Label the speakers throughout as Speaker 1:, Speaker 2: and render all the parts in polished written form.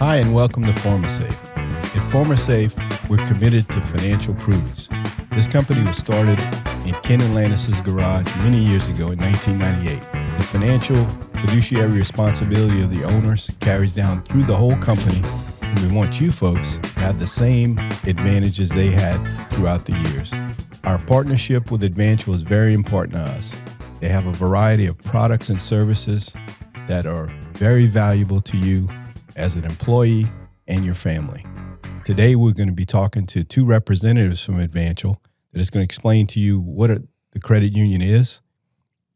Speaker 1: Hi, and welcome to Pharma-Safe. At Pharma-Safe, we're committed to financial prudence. This company was started in Ken and Lannis's garage many years ago in 1998. The financial fiduciary responsibility of the owners carries down through the whole company, and we want you folks to have the same advantages they had throughout the years. Our partnership with Advancial is very important to us. They have a variety of products and services that are very valuable to you as an employee and your family. Today, we're going to be talking to two representatives from Advancial that is going to explain to you what the credit union is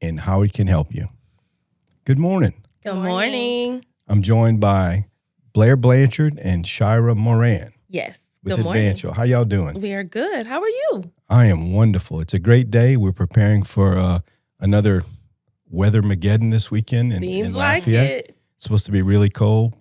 Speaker 1: and how it can help you. Good morning.
Speaker 2: Good morning.
Speaker 1: I'm joined by Blair Blanchard and Kyra Moran.
Speaker 2: Yes.
Speaker 1: With
Speaker 2: Good morning.
Speaker 1: Advancial. How y'all doing?
Speaker 2: We are good. How are you?
Speaker 1: I am wonderful. It's a great day. We're preparing for another weather-mageddon this weekend in Lafayette.
Speaker 2: Like it.
Speaker 1: It's supposed to be really cold.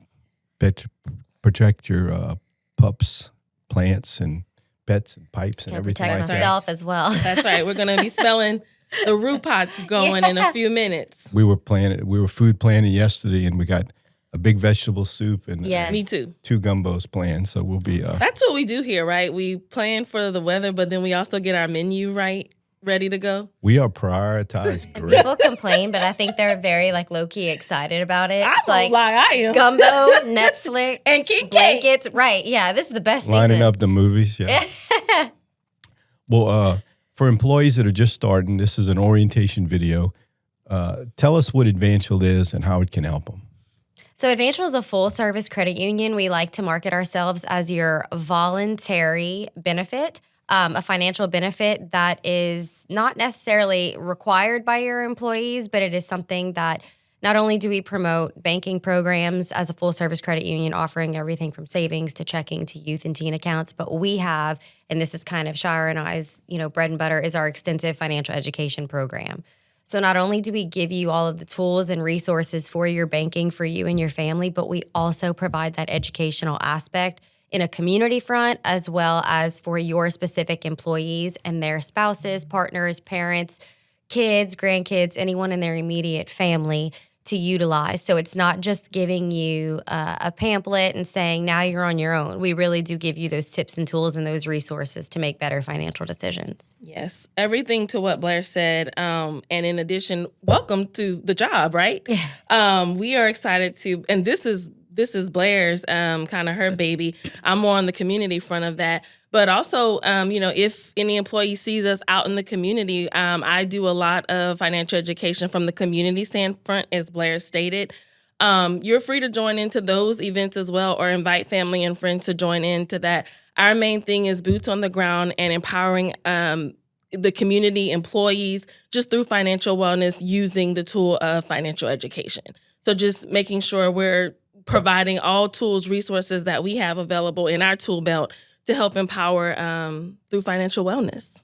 Speaker 1: Protect your pups, plants, and pets and pipes and everything
Speaker 3: protect
Speaker 1: like that.
Speaker 3: myself as well.
Speaker 2: That's right. We're going to be smelling the root pots going in a few minutes.
Speaker 1: We were food planning yesterday, and we got a big vegetable soup and
Speaker 2: Me too.
Speaker 1: 2 gumbos planned. So we'll be.
Speaker 2: That's what we do here, right? We plan for the weather, but then we also get our menu ready to go.
Speaker 1: We are prioritized great.
Speaker 3: People complain, but I think they're very low-key excited about it.
Speaker 2: I
Speaker 3: It's
Speaker 2: don't lie, I am.
Speaker 3: gumbo, Netflix,
Speaker 2: And King
Speaker 3: blankets. Right, yeah, this is the best
Speaker 1: Lining
Speaker 3: season.
Speaker 1: up the movies, yeah. Well, for employees that are just starting, this is an orientation video. Tell us what Advancial is and how it can help them.
Speaker 3: So Advancial is a full-service credit union. We like to market ourselves as your voluntary benefit. A financial benefit that is not necessarily required by your employees, but it is something that not only do we promote banking programs as a full-service credit union, offering everything from savings to checking to youth and teen accounts, but we have, and this is kind of Shire and I's, bread and butter, is our extensive financial education program. So not only do we give you all of the tools and resources for your banking for you and your family, but we also provide that educational aspect in a community front, as well as for your specific employees and their spouses, partners, parents, kids, grandkids, anyone in their immediate family to utilize. So it's not just giving you a pamphlet and saying, now you're on your own. We really do give you those tips and tools and those resources to make better financial decisions.
Speaker 2: Yes. Everything to what Blair said. And in addition, welcome to the job, right? We are excited to, and this is Blair's kind of her baby. I'm more on the community front of that. But also, if any employee sees us out in the community, I do a lot of financial education from the community standpoint, as Blair stated. You're free to join into those events as well, or invite family and friends to join into that. Our main thing is boots on the ground and empowering the community employees just through financial wellness using the tool of financial education. So just making sure we're providing all tools, resources that we have available in our tool belt to help empower through financial wellness.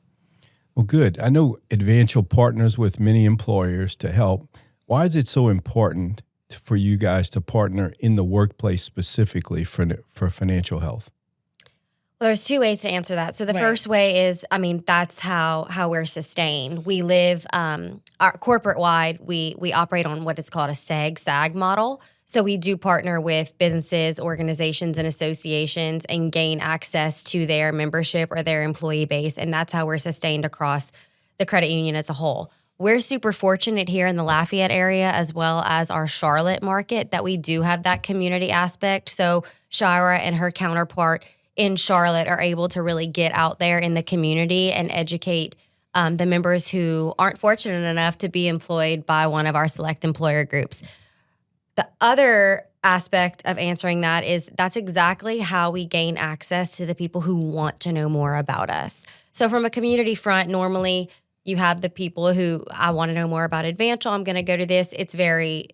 Speaker 1: Well, good. I know Advancial partners with many employers to help. Why is it so important for you guys to partner in the workplace specifically for financial health?
Speaker 3: Well, there's 2 ways to answer that. So the first way is, that's how we're sustained. We live, our corporate-wide, we operate on what is called a SAG model. So we do partner with businesses, organizations, and associations and gain access to their membership or their employee base, and that's how we're sustained across the credit union as a whole. We're super fortunate here in the Lafayette area, as well as our Charlotte market, that we do have that community aspect. So Shira and her counterpart in Charlotte are able to really get out there in the community and educate the members who aren't fortunate enough to be employed by one of our select employer groups. The other aspect of answering that is that's exactly how we gain access to the people who want to know more about us. So from a community front, normally you have the people who, I want to know more about Advancial, I'm going to go to this. It's very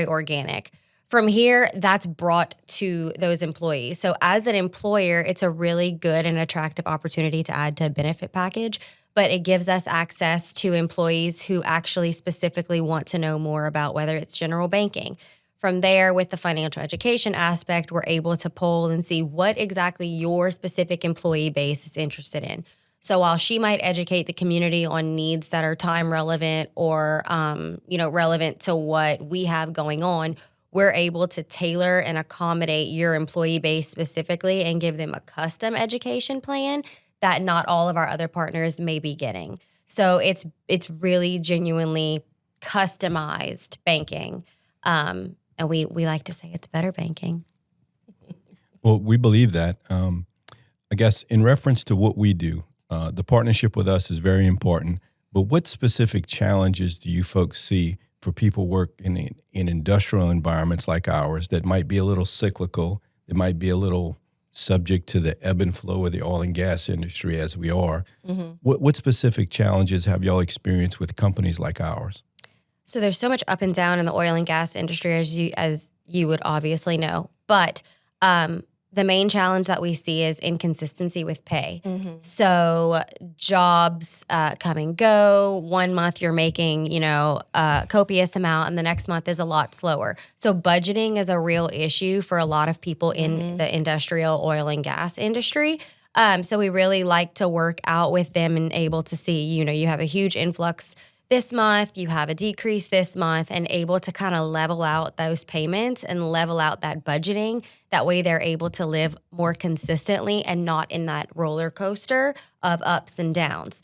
Speaker 3: organic. From here, that's brought to those employees. So as an employer, it's a really good and attractive opportunity to add to a benefit package, but it gives us access to employees who actually specifically want to know more about whether it's general banking. From there, with the financial education aspect, we're able to poll and see what exactly your specific employee base is interested in. So while she might educate the community on needs that are time relevant or, relevant to what we have going on, we're able to tailor and accommodate your employee base specifically and give them a custom education plan that not all of our other partners may be getting. So it's really genuinely customized banking. And we like to say it's better banking.
Speaker 1: Well, we believe that. I guess in reference to what we do, the partnership with us is very important. But what specific challenges do you folks see for people work in industrial environments like ours that might be a little cyclical, that might be a little subject to the ebb and flow of the oil and gas industry as we are? Mm-hmm. What specific challenges have y'all experienced with companies like ours?
Speaker 3: So there's so much up and down in the oil and gas industry, as you would obviously know. But the main challenge that we see is inconsistency with pay. Mm-hmm. So jobs come and go. 1 month you're making, a copious amount, and the next month is a lot slower. So budgeting is a real issue for a lot of people in the industrial oil and gas industry. So we really like to work out with them and able to see, you have a huge influx this month, you have a decrease this month, and able to kind of level out those payments and level out that budgeting. That way they're able to live more consistently and not in that roller coaster of ups and downs.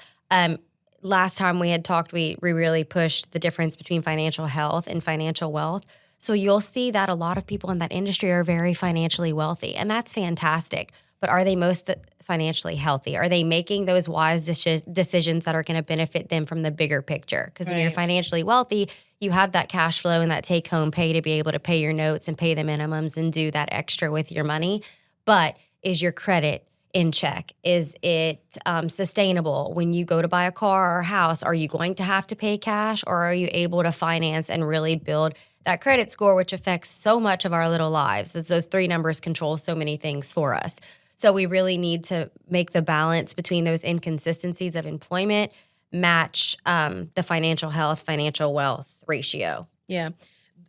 Speaker 3: Last time we had talked, we really pushed the difference between financial health and financial wealth. So you'll see that a lot of people in that industry are very financially wealthy, and that's fantastic. But are they most financially healthy? Are they making those wise decisions that are going to benefit them from the bigger picture? Because when you're financially wealthy, you have that cash flow and that take-home pay to be able to pay your notes and pay the minimums and do that extra with your money. But is your credit in check? Is it sustainable? When you go to buy a car or a house, are you going to have to pay cash, or are you able to finance and really build that credit score, which affects so much of our little lives? As those 3 numbers control so many things for us. So we really need to make the balance between those inconsistencies of employment match the financial health, financial wealth ratio.
Speaker 2: Yeah,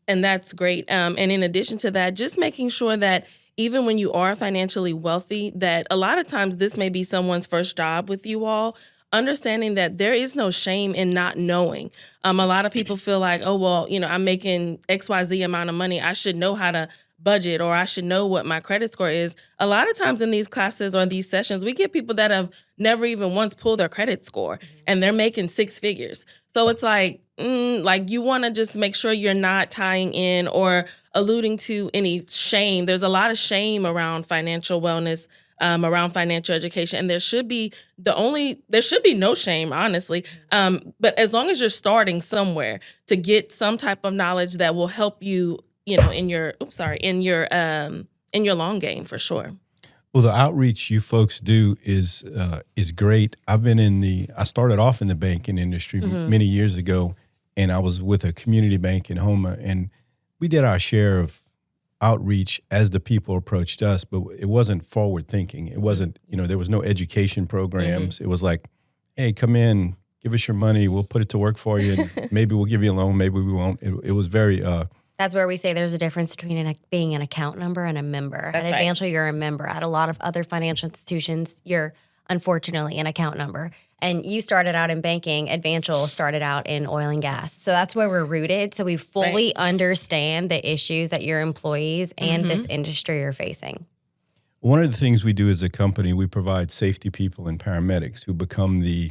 Speaker 2: and that's great. And in addition to that, just making sure that even when you are financially wealthy, that a lot of times this may be someone's first job with you all, understanding that there is no shame in not knowing. A lot of people feel like, oh, well, I'm making XYZ amount of money. I should know how to budget, or I should know what my credit score is. A lot of times in these classes or these sessions, we get people that have never even once pulled their credit score, and they're making 6 figures. So it's like you want to just make sure you're not tying in or alluding to any shame. There's a lot of shame around financial wellness, around financial education, and there should be no shame, honestly. But as long as you're starting somewhere to get some type of knowledge that will help you, in your long game, for sure.
Speaker 1: Well, the outreach you folks do is great. I started off in the banking industry many years ago, and I was with a community bank in Houma, and we did our share of outreach as the people approached us, but it wasn't forward thinking. It wasn't, there was no education programs. It was like, hey, come in, give us your money, we'll put it to work for you, and maybe we'll give you a loan, maybe we won't. It was very
Speaker 3: That's where we say there's a difference between being an account number and a member.
Speaker 2: That's
Speaker 3: At Advancial, you're a member. At a lot of other financial institutions, you're unfortunately an account number. And you started out in banking. Advancial started out in oil and gas. So that's where we're rooted. So we fully understand the issues that your employees and this industry are facing.
Speaker 1: One of the things we do as a company, we provide safety people and paramedics who become the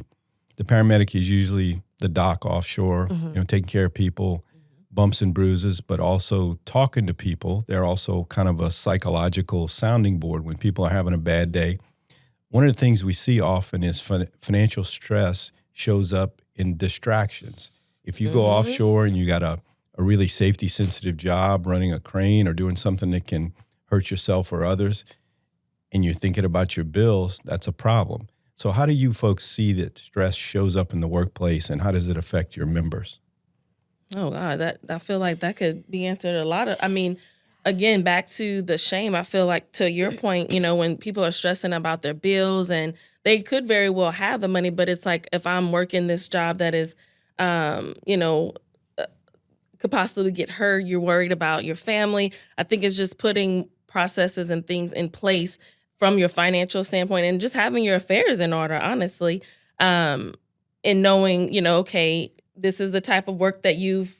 Speaker 1: paramedic is usually the doc offshore, taking care of people, bumps and bruises, but also talking to people. They're also kind of a psychological sounding board when people are having a bad day. One of the things we see often is financial stress shows up in distractions. If you go offshore and you got a really safety-sensitive job, running a crane or doing something that can hurt yourself or others, and you're thinking about your bills, that's a problem. So how do you folks see that stress shows up in the workplace, and how does it affect your members?
Speaker 2: Oh, God, I feel like that could be answered a lot of, again, back to the shame. I feel like, to your point, when people are stressing about their bills, and they could very well have the money, but it's like, if I'm working this job that is, could possibly get hurt, you're worried about your family. I think it's just putting processes and things in place from your financial standpoint, and just having your affairs in order, honestly, and knowing, okay, this is the type of work that you've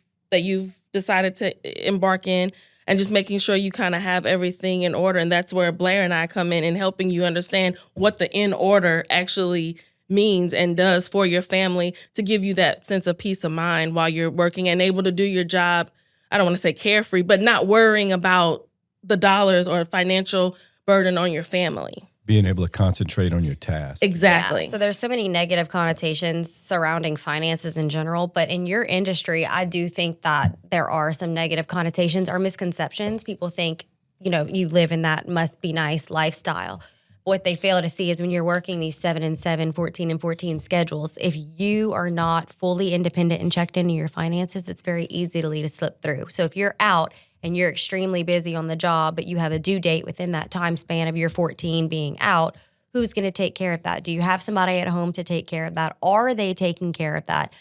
Speaker 2: decided to embark in. and just making sure you kind of have everything in order. And that's where Blair and I come in and helping you understand what the in order actually means and does for your family to give you that sense of peace of mind while you're working and able to do your job. I don't want to say carefree, but not worrying about the dollars or financial burden on your family.
Speaker 1: Being able to concentrate on your task.
Speaker 2: Exactly.
Speaker 3: Yeah, so there's so many negative connotations surrounding finances in general, but in your industry, I do think that there are some negative connotations or misconceptions. People think, you live in that must be nice lifestyle. What they fail to see is when you're working these 7 and 7, 14 and 14 schedules, if you are not fully independent and checked into your finances, it's very easy to lead a slip through. So if you're out and you're extremely busy on the job, but you have a due date within that time span of your 14 being out, who's going to take care of that? Do you have somebody at home to take care of that? Are they taking care of that?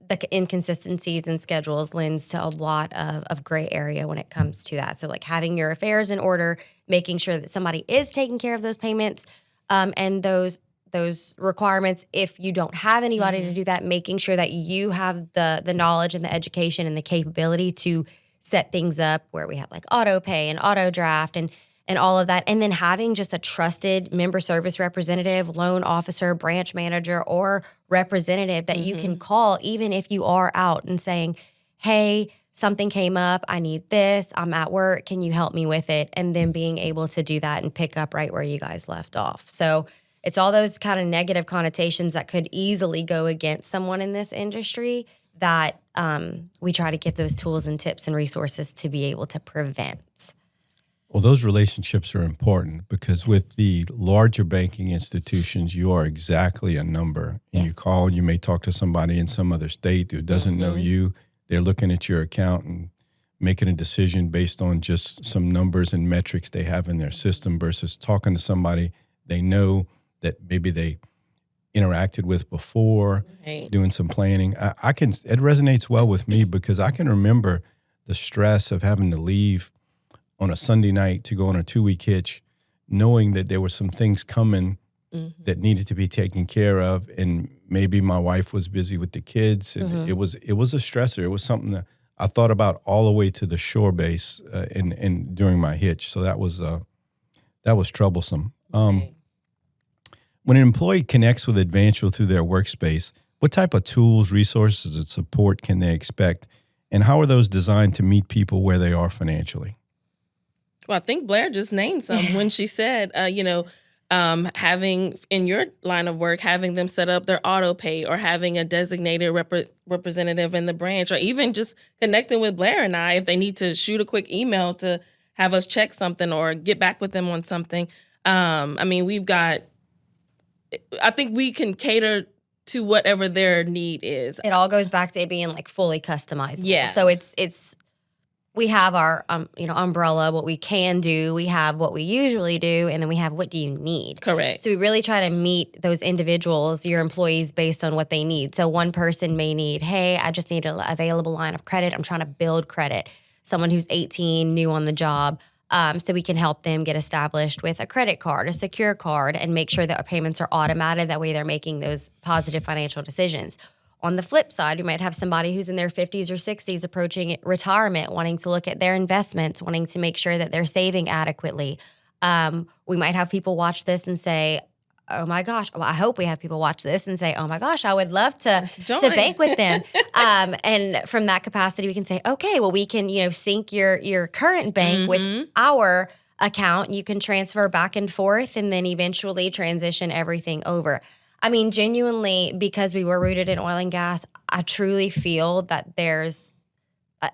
Speaker 3: The inconsistencies in schedules lends to a lot of gray area when it comes to that. So like having your affairs in order, making sure that somebody is taking care of those payments and those requirements. If you don't have anybody to do that, making sure that you have the knowledge and the education and the capability to set things up where we have like auto pay and auto draft and all of that. And then having just a trusted member service representative, loan officer, branch manager, or representative that you can call even if you are out and saying, hey, something came up, I need this, I'm at work, can you help me with it? And then being able to do that and pick up right where you guys left off. So it's all those kind of negative connotations that could easily go against someone in this industry that we try to give those tools and tips and resources to be able to prevent.
Speaker 1: Well, those relationships are important because with the larger banking institutions, you are exactly a number. And you call, you may talk to somebody in some other state who doesn't know you. They're looking at your account and making a decision based on just some numbers and metrics they have in their system versus talking to somebody they know that maybe they interacted with before, doing some planning. It resonates well with me because I can remember the stress of having to leave on a Sunday night to go on a 2-week hitch, knowing that there were some things coming that needed to be taken care of. And maybe my wife was busy with the kids. And it was a stressor. It was something that I thought about all the way to the shore base and during my hitch. So that was troublesome. When an employee connects with Advancial through their workspace, what type of tools, resources, and support can they expect? And how are those designed to meet people where they are financially?
Speaker 2: Well, I think Blair just named some when she said, having in your line of work, having them set up their auto pay or having a designated representative in the branch, or even just connecting with Blair and I if they need to shoot a quick email to have us check something or get back with them on something. I think we can cater to whatever their need is.
Speaker 3: It all goes back to it being like fully customized.
Speaker 2: Yeah.
Speaker 3: So it's we have our umbrella, what we can do, we have what we usually do, and then we have what do you need.
Speaker 2: Correct.
Speaker 3: So we really try to meet those individuals, your employees, based on what they need. So one person may need, hey, I just need an available line of credit. I'm trying to build credit. Someone who's 18, new on the job. So we can help them get established with a credit card, a secure card, and make sure that our payments are automated. That way they're making those positive financial decisions. On the flip side, we might have somebody who's in their 50s or 60s approaching retirement, wanting to look at their investments, wanting to make sure that they're saving adequately. We might have people watch this and say, oh my gosh, well, I hope we have people watch this and say, oh my gosh, I would love to bank with them. And from that capacity, we can say, okay, well, we can, sync your current bank with our account. You can transfer back and forth and then eventually transition everything over. I mean, genuinely, because we were rooted in oil and gas, I truly feel that there's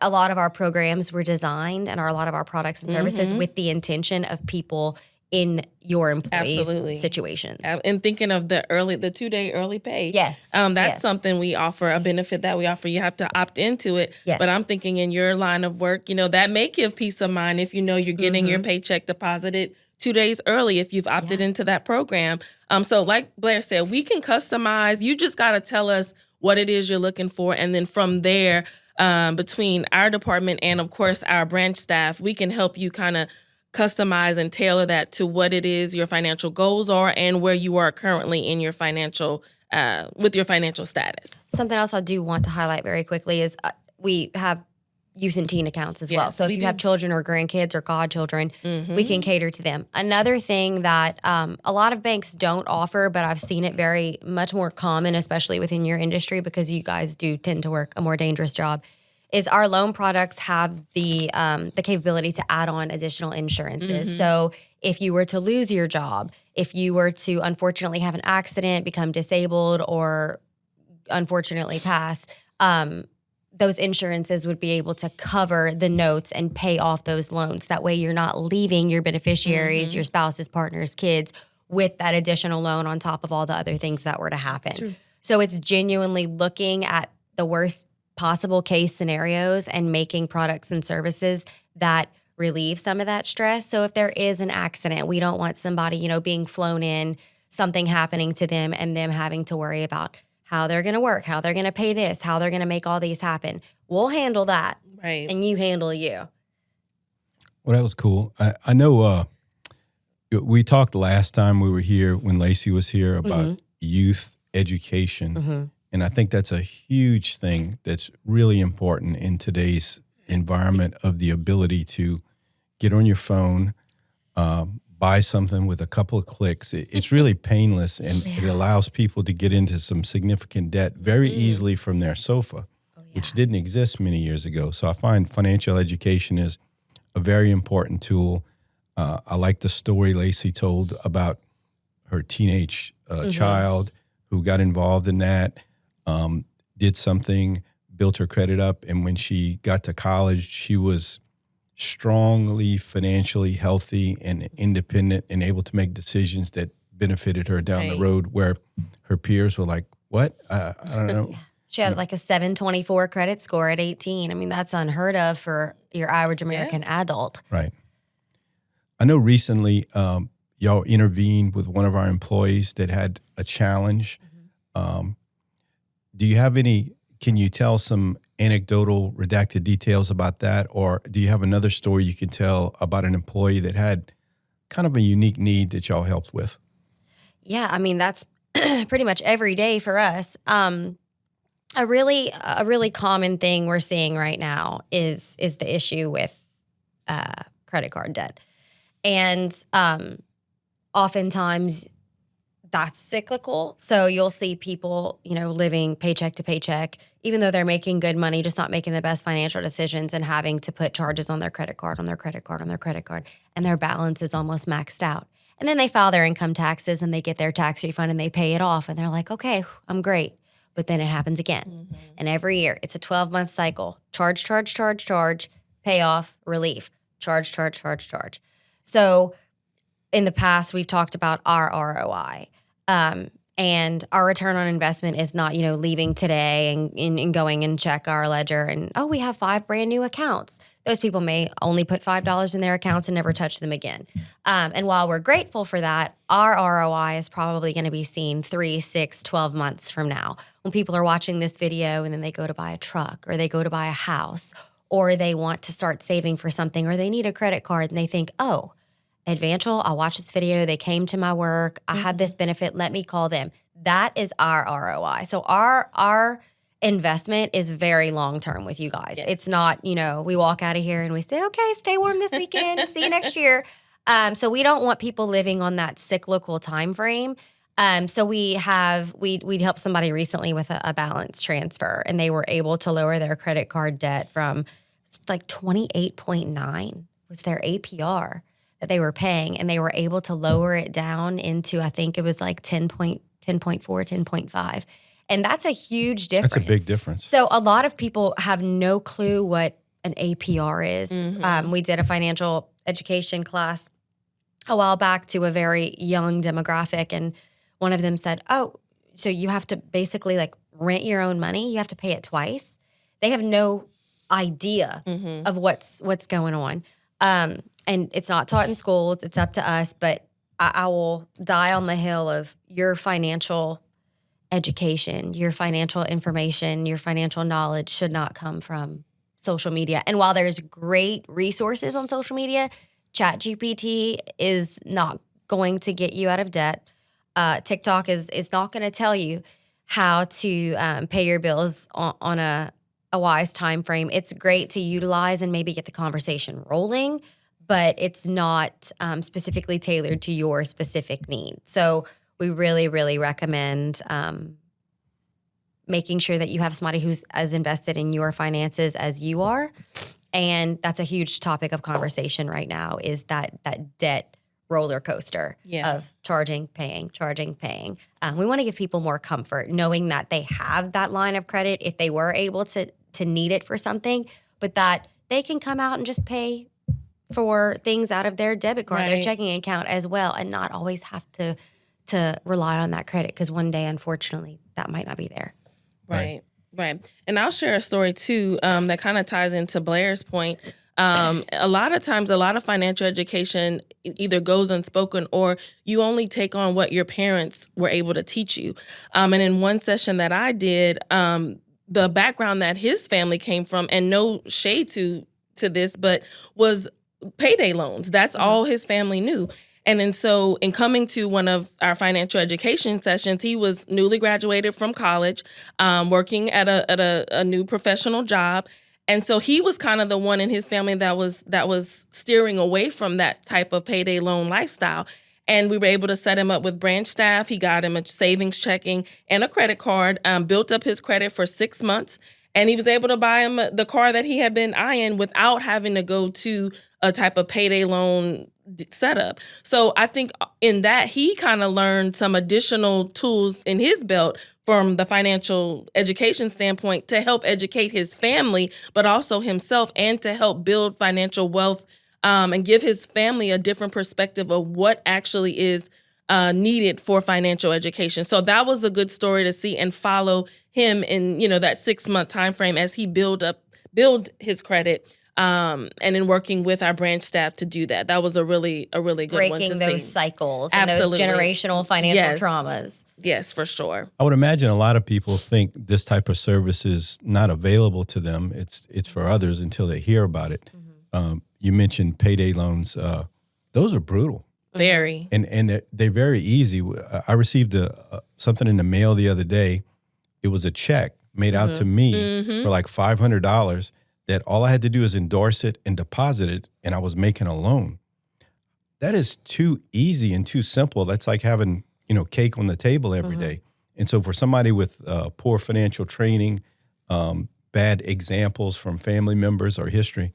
Speaker 3: a lot of our programs were designed and a lot of our products and services with the intention of people in your employees' situations.
Speaker 2: And thinking of the 2-day early pay.
Speaker 3: Yes.
Speaker 2: That's something we offer, a benefit that we offer. You have to opt into it.
Speaker 3: Yes.
Speaker 2: But I'm thinking in your line of work, that may give peace of mind if you're getting your paycheck deposited 2 days early if you've opted into that program. So like Blair said, we can customize. You just got to tell us what it is you're looking for. And then from there, between our department and, of course, our branch staff, we can help you kind of customize and tailor that to what it is your financial goals are and where you are currently in your financial, with your financial status.
Speaker 3: Something else I do want to highlight very quickly is we have youth and teen accounts as well.
Speaker 2: Yes,
Speaker 3: So if
Speaker 2: we
Speaker 3: you
Speaker 2: do.
Speaker 3: have children or grandkids or godchildren, we can cater to them. Another thing that a lot of banks don't offer, but I've seen it very much more common, especially within your industry, because you guys do tend to work a more dangerous job, is our loan products have the capability to add on additional insurances. So if you were to lose your job, if you were to unfortunately have an accident, become disabled, or unfortunately pass, those insurances would be able to cover the notes and pay off those loans. That way you're not leaving your beneficiaries, your spouses, partners, kids with that additional loan on top of all the other things that were to happen. So it's genuinely looking at the worst possible case scenarios and making products and services that relieve some of that stress. So if there is an accident, we don't want somebody, being flown in, something happening to them and them having to worry about how they're going to work, how they're going to pay this, how they're going to make all these happen. We'll handle that.
Speaker 2: Right.
Speaker 3: And you handle you.
Speaker 1: Well, that was cool. I know we talked last time we were here when Lacey was here about youth education. And I think that's a huge thing that's really important in today's environment of the ability to get on your phone, buy something with a couple of clicks. It's really painless, and it allows people to get into some significant debt very easily from their sofa, which didn't exist many years ago. So I find financial education is a very important tool. I like the story Lacey told about her teenage child who got involved in that, did something, built her credit up, and when she got to college, she was strongly financially healthy and independent and able to make decisions that benefited her down the road, where her peers were like, what? I don't know.
Speaker 3: She had like a 724 credit score at 18. I mean, that's unheard of for your average American adult.
Speaker 1: Right. I know recently y'all intervened with one of our employees that had a challenge. Do you have can you tell some anecdotal redacted details about that? Or do you have another story you can tell about an employee that had kind of a unique need that y'all helped with?
Speaker 3: Yeah, I mean, that's pretty much every day for us. A really common thing we're seeing right now is the issue with credit card debt. And oftentimes that's cyclical. So you'll see people, living paycheck to paycheck, even though they're making good money, just not making the best financial decisions and having to put charges on their credit card, and their balance is almost maxed out. And then they file their income taxes and they get their tax refund and they pay it off and they're like, okay, I'm great. But then it happens again. And every year it's a 12-month cycle. Charge, pay off, relief, charge. So in the past, we've talked about our ROI. And our return on investment is not, leaving today and going and check our ledger and, we have 5 brand new accounts. Those people may only put $5 in their accounts and never touch them again. And while we're grateful for that, our ROI is probably going to be seen 3, 6, 12 months from now when people are watching this video and then they go to buy a truck or they go to buy a house or they want to start saving for something or they need a credit card and they think, Advancial, I'll watch this video. They came to my work. I have this benefit. Let me call them. That is our ROI. So our investment is very long-term with you guys. Yes. It's not, we walk out of here and we say, okay, stay warm this weekend. See you next year. So we don't want people living on that cyclical time frame. So we'd helped somebody recently with a balance transfer and they were able to lower their credit card debt from like 28.9 was their APR that they were paying, and they were able to lower it down into, I think it was like 10.4, 10.5. And that's a huge difference.
Speaker 1: That's a big difference.
Speaker 3: So a lot of people have no clue what an APR is. We did a financial education class a while back to a very young demographic, and one of them said, so you have to basically like rent your own money? You have to pay it twice? They have no idea of what's going on. And it's not taught in schools. It's up to us. But I will die on the hill of your financial education, your financial information, your financial knowledge should not come from social media. And while there's great resources on social media, ChatGPT is not going to get you out of debt. TikTok is not going to tell you how to pay your bills on a a wise time frame. It's great to utilize and maybe get the conversation rolling, but it's not specifically tailored to your specific need. So we really, really recommend making sure that you have somebody who's as invested in your finances as you are. And that's a huge topic of conversation right now, is that debt roller coaster of charging, paying. We want to give people more comfort knowing that they have that line of credit if they were able to need it for something, but that they can come out and just pay for things out of their debit card, their checking account as well, and not always have to rely on that credit, because one day, unfortunately, that might not be there.
Speaker 2: Right. And I'll share a story too that kind of ties into Blair's point. A lot of times, a lot of financial education either goes unspoken, or you only take on what your parents were able to teach you. And in one session that I did, the background that his family came from, and no shade to this, but was payday loans. That's all his family knew. And then so in coming to one of our financial education sessions, he was newly graduated from college, working at a new professional job. And so he was kind of the one in his family that was steering away from that type of payday loan lifestyle. And we were able to set him up with branch staff. He got him a savings checking and a credit card, built up his credit for 6 months. And he was able to buy him the car that he had been eyeing without having to go to a type of payday loan setup. So I think in that, he kind of learned some additional tools in his belt from the financial education standpoint to help educate his family, but also himself, and to help build financial wealth and give his family a different perspective of what actually is needed for financial education. So that was a good story to see and follow him in, that 6 month time frame as he build his credit. And in working with our branch staff to do that. That was a really good one to see.
Speaker 3: Breaking those cycles and those generational financial traumas.
Speaker 2: Yes, for sure.
Speaker 1: I would imagine a lot of people think this type of service is not available to them. It's for others until they hear about it. Mm-hmm. You mentioned payday loans. Those are brutal.
Speaker 2: Very.
Speaker 1: And they're very easy. I received something in the mail the other day. It was a check made out to me for like $500 that all I had to do is endorse it and deposit it, and I was making a loan. That is too easy and too simple. That's like having, cake on the table every day. And so for somebody with poor financial training, bad examples from family members or history,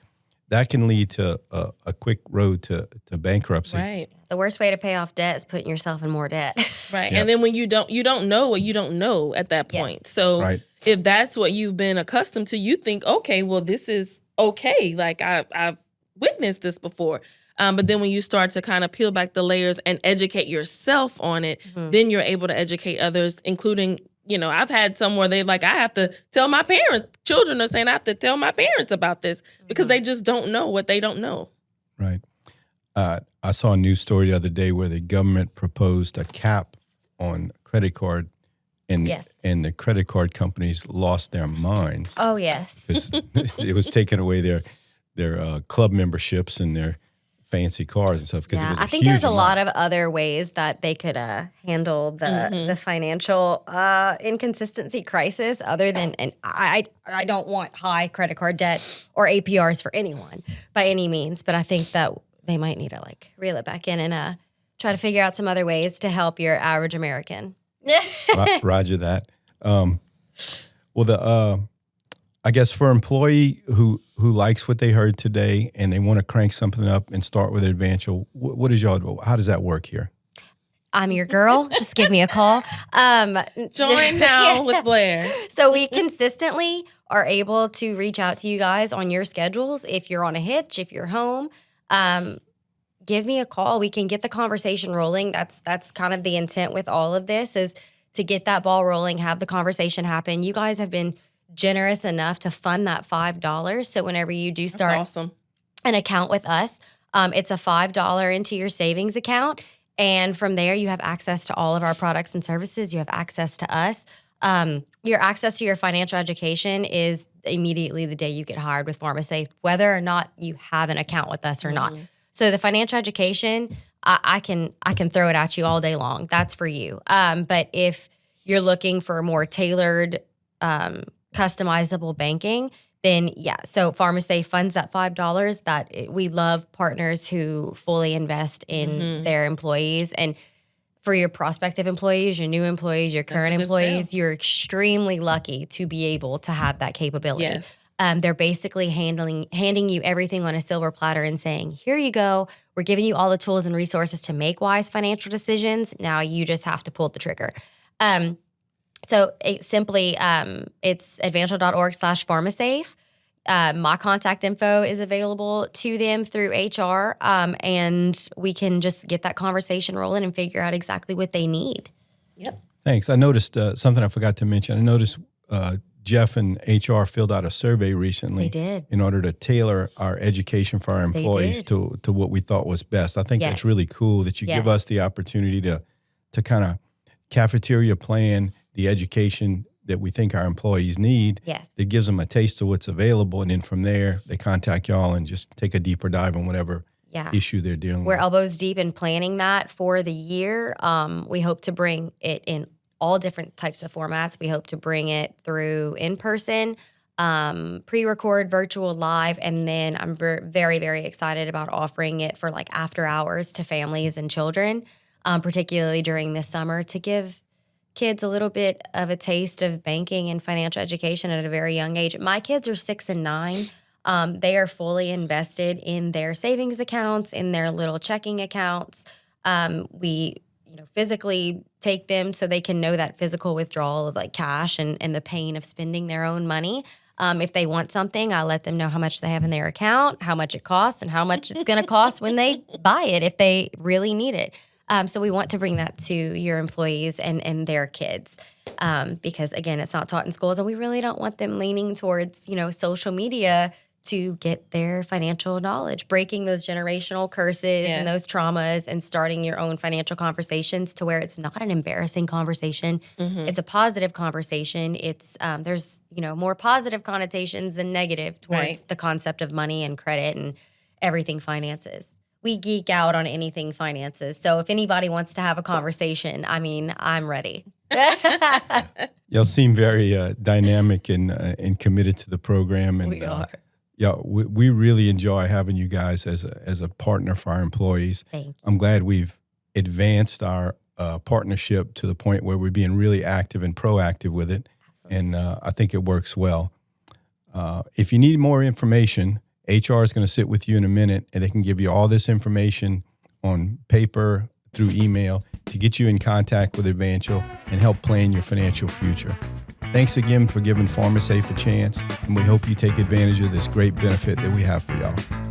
Speaker 1: that can lead to a quick road to bankruptcy.
Speaker 2: Right.
Speaker 3: The worst way to pay off debt is putting yourself in more debt.
Speaker 2: Right.
Speaker 1: Yep.
Speaker 2: And then when you don't know what you don't know at that point.
Speaker 3: Yes.
Speaker 2: So if that's what you've been accustomed to, you think, okay, well, this is okay. Like I've witnessed this before. But then when you start to kind of peel back the layers and educate yourself on it, then you're able to educate others, including, I've had some where they're like, I have to tell my parents. Children are saying I have to tell my parents about this because they just don't know what they don't know.
Speaker 1: Right. I saw a news story the other day where the government proposed a cap on credit card, and the credit card companies lost their minds.
Speaker 3: Oh, yes.
Speaker 1: It was taking away their club memberships and their fancy cars and stuff.
Speaker 3: Yeah, I think there's a lot of other ways that they could handle the financial inconsistency crisis other than, and I don't want high credit card debt or APRs for anyone by any means, but I think that they might need to reel it back in and try to figure out some other ways to help your average American.
Speaker 1: Roger that. I guess for an employee who likes what they heard today and they want to crank something up and start with Advancial, what is how does that work here?
Speaker 3: I'm your girl. Just give me a call.
Speaker 2: Join now with Blair.
Speaker 3: So we consistently are able to reach out to you guys on your schedules. If you're on a hitch, if you're home, give me a call. We can get the conversation rolling. That's kind of the intent with all of this, is to get that ball rolling, have the conversation happen. You guys have been generous enough to fund that $5. So whenever you do start an account with us, it's a $5 into your savings account. And from there, you have access to all of our products and services. You have access to us. Your access to your financial education is immediately the day you get hired with Pharma-Safe, whether or not you have an account with us or not. So the financial education, I can throw it at you all day long. That's for you. But if you're looking for a more tailored customizable banking, then yeah. So Pharma-Safe funds that $5 we love partners who fully invest in their employees. And for your prospective employees, your new employees, your current employees, you're extremely lucky to be able to have that capability.
Speaker 2: Yes.
Speaker 3: They're basically handing you everything on a silver platter and saying, here you go. We're giving you all the tools and resources to make wise financial decisions. Now you just have to pull the trigger. So it's advancial.org/Pharma-Safe. My contact info is available to them through HR, and we can just get that conversation rolling and figure out exactly what they need.
Speaker 2: Yep.
Speaker 1: Thanks. I noticed something I forgot to mention. I noticed Jeff and HR filled out a survey recently.
Speaker 3: They did.
Speaker 1: In order to tailor our education for our employees to what we thought was best. I think that's really cool that you give us the opportunity to kind of cafeteria plan the education that we think our employees need.
Speaker 3: Yes.
Speaker 1: It gives them a taste of what's available. And then from there, they contact y'all and just take a deeper dive on whatever issue they're dealing with.
Speaker 3: We're elbows deep in planning that for the year. We hope to bring it in all different types of formats. We hope to bring it through in-person, pre-record, virtual, live, and then I'm very, very excited about offering it for like after hours to families and children, particularly during this summer, to give kids a little bit of a taste of banking and financial education at a very young age. My kids are 6 and 9. They are fully invested in their savings accounts, in their little checking accounts. We physically take them so they can know that physical withdrawal of like cash and the pain of spending their own money. If they want something, I let them know how much they have in their account, how much it costs, and how much it's going to cost when they buy it if they really need it. So we want to bring that to your employees and their kids because, again, it's not taught in schools, and we really don't want them leaning towards, social media to get their financial knowledge, breaking those generational curses and those traumas and starting your own financial conversations to where it's not an embarrassing conversation. It's a positive conversation. It's there's, more positive connotations than negative towards the concept of money and credit and everything finances. We geek out on anything finances. So if anybody wants to have a conversation, I'm ready.
Speaker 1: Y'all seem very dynamic and committed to the program. And
Speaker 3: we are.
Speaker 1: We really enjoy having you guys as a partner for our employees.
Speaker 3: Thank you.
Speaker 1: I'm glad we've advanced our partnership to the point where we're being really active and proactive with it. Absolutely. And I think it works well. If you need more information, HR is going to sit with you in a minute, and they can give you all this information on paper, through email, to get you in contact with Advancial and help plan your financial future. Thanks again for giving Pharma-Safe a chance, and we hope you take advantage of this great benefit that we have for y'all.